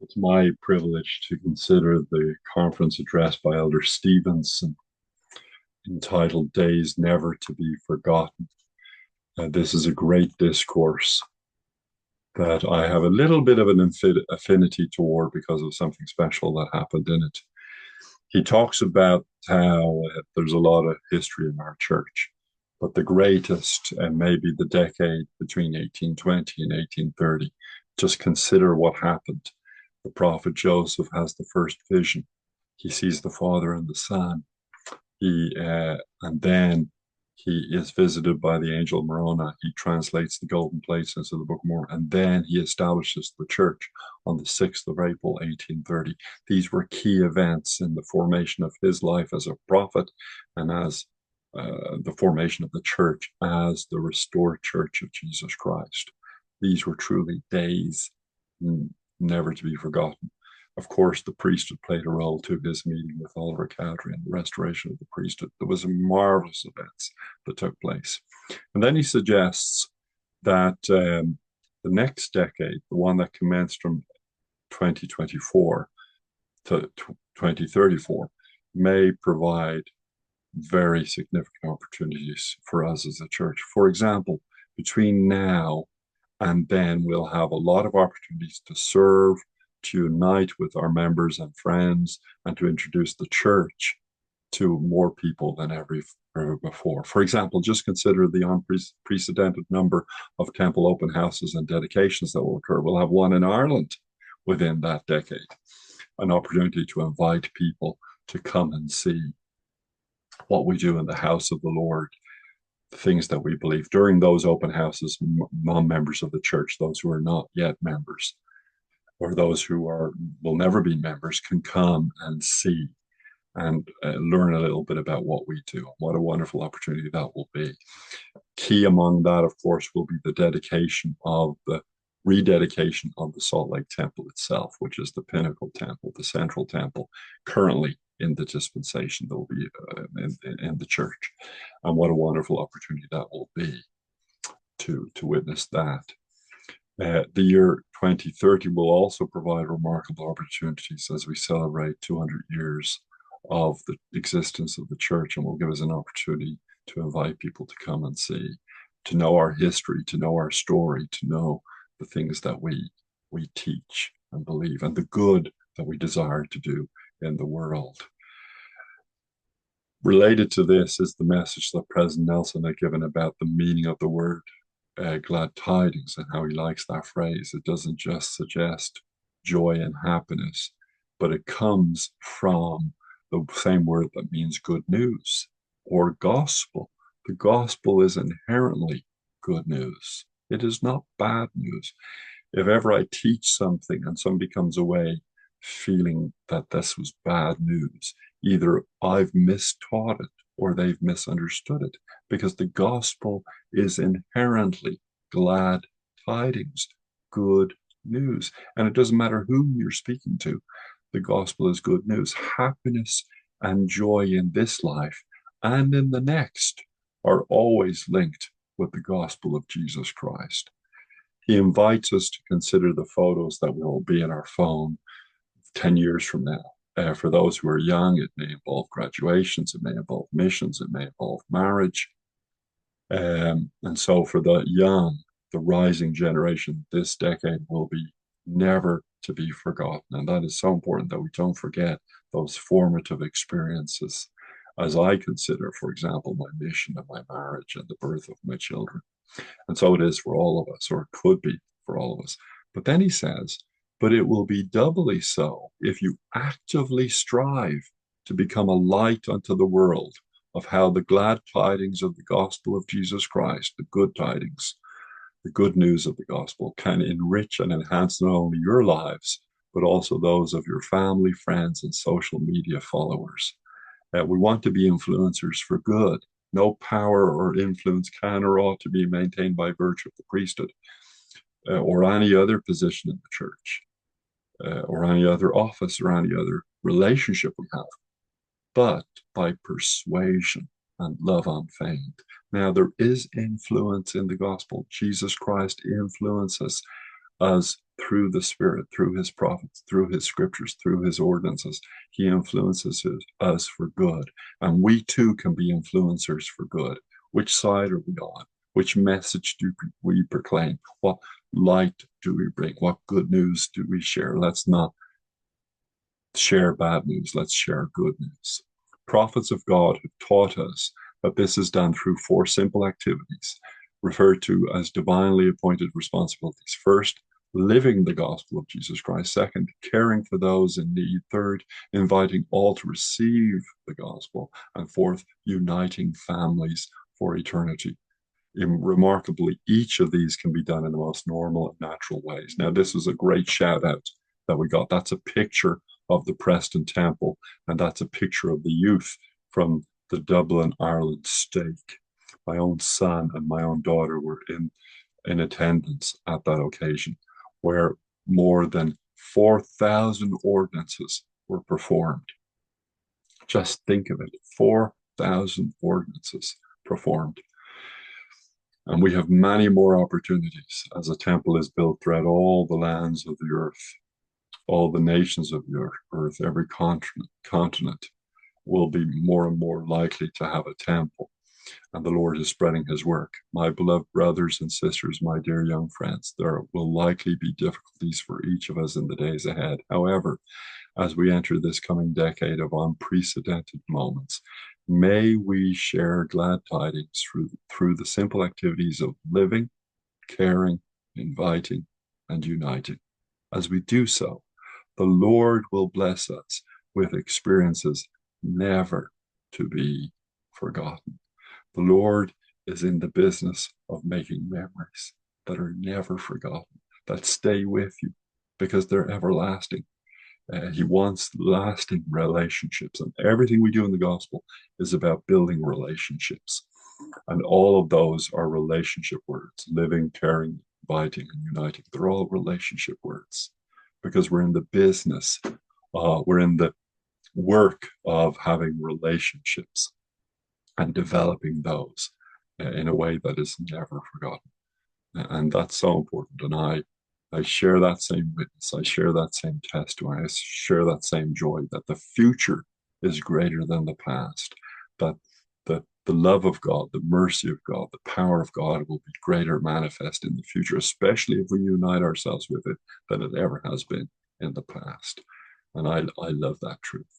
It's my privilege to consider the conference address by Elder Stevenson entitled Days Never to Be Forgotten. This is a great discourse that I have a little bit of an affinity toward because of something special that happened in it. He talks about how there's a lot of history in our church, but the greatest and maybe the decade between 1820 and 1830. Just consider what happened. The prophet Joseph has the first vision. He sees the Father and the Son. And then he is visited by the angel Moroni. He translates the golden plates into the Book of Mormon, and then he establishes the church on the 6th of April, 1830. These were key events in the formation of his life as a prophet and as the formation of the church as the restored church of Jesus Christ. These were truly days never to be forgotten. Of course, the priesthood played a role too, his meeting with Oliver Cowdery and the restoration of the priesthood. There was marvelous events that took place. And then he suggests that the next decade, the one that commenced from 2024 to 2034, may provide very significant opportunities for us as a church. For example, between now and then, we'll have a lot of opportunities to serve, to unite with our members and friends, and to introduce the church to more people than ever before. For example, just consider the unprecedented number of temple open houses and dedications that will occur. We'll have one in Ireland within that decade, an opportunity to invite people to come and see what we do in the house of the Lord, the things that we believe. During those open houses, non-members of the church, those who are not yet members, or those who will never be members, can come and see and learn a little bit about what we do. What a wonderful opportunity that will be. Key among that, of course, will be the rededication of the Salt Lake Temple itself, which is the pinnacle temple, the central temple, currently in the dispensation that will be in the church. And what a wonderful opportunity that will be to witness that. The year 2030 will also provide remarkable opportunities as we celebrate 200 years of the existence of the church, and will give us an opportunity to invite people to come and see, to know our history, to know our story, to know the things that we teach and believe, and the good that we desire to do in the world. Related to this is the message that President Nelson had given about the meaning of the word glad tidings, and how he likes that phrase. It doesn't just suggest joy and happiness, but it comes from the same word that means good news or gospel. The gospel is inherently good news. It is not bad news. If ever I teach something and somebody comes away feeling that this was bad news, either I've mistaught it or they've misunderstood it, because the gospel is inherently glad tidings, good news. And it doesn't matter whom you're speaking to, the gospel is good news. Happiness and joy in this life and in the next are always linked with the gospel of Jesus Christ. He invites us to consider the photos that will be in our phone 10 years from now. For those who are young, it may involve graduations, it may involve missions, it may involve marriage. And so for the young, the rising generation, this decade will be never to be forgotten. And that is so important that we don't forget those formative experiences, as I consider, for example, my mission of my marriage and the birth of my children. And so it is for all of us, or it could be for all of us. But then he says, but it will be doubly so if you actively strive to become a light unto the world of how the glad tidings of the gospel of Jesus Christ, the good tidings, the good news of the gospel, can enrich and enhance not only your lives, but also those of your family, friends, and social media followers. We want to be influencers for good. No power or influence can or ought to be maintained by virtue of the priesthood or any other position in the church or any other office or any other relationship we have, but by persuasion and love unfeigned. Now, there is influence in the gospel. Jesus Christ influences us through the Spirit, through his prophets, through his scriptures, through his ordinances. He influences us for good. And we too can be influencers for good. Which side are we on? Which message do we proclaim? What light do we bring? What good news do we share? Let's not share bad news. Let's share good news. Prophets of God have taught us that this is done through four simple activities, referred to as divinely appointed responsibilities. First, living the gospel of Jesus Christ. Second, caring for those in need. Third, inviting all to receive the gospel. And fourth, uniting families for eternity. Remarkably, each of these can be done in the most normal and natural ways. Now, this was a great shout out that we got. That's a picture of the Preston Temple, and that's a picture of the youth from the Dublin, Ireland stake. My own son and my own daughter were in attendance at that occasion, where more than 4,000 ordinances were performed. Just think of it, 4,000 ordinances performed. And we have many more opportunities as a temple is built throughout all the lands of the earth, all the nations of the earth, every continent will be more and more likely to have a temple. And the Lord is spreading his work. My beloved brothers and sisters, my dear young friends, there will likely be difficulties for each of us in the days ahead. However, as we enter this coming decade of unprecedented moments, may we share glad tidings through the simple activities of living, caring, inviting, and uniting. As we do so, the Lord will bless us with experiences never to be forgotten. The Lord is in the business of making memories that are never forgotten, that stay with you because they're everlasting. He wants lasting relationships, and everything we do in the gospel is about building relationships. And all of those are relationship words: living, caring, inviting, and uniting. They're all relationship words because we're in the business, we're in the work of having relationships and developing those in a way that is never forgotten. And that's so important. And I share that same witness. I share that same testimony. I share that same joy that the future is greater than the past, that the love of God, the mercy of God, the power of God will be greater manifest in the future, especially if we unite ourselves with it than it ever has been in the past. And I love that truth.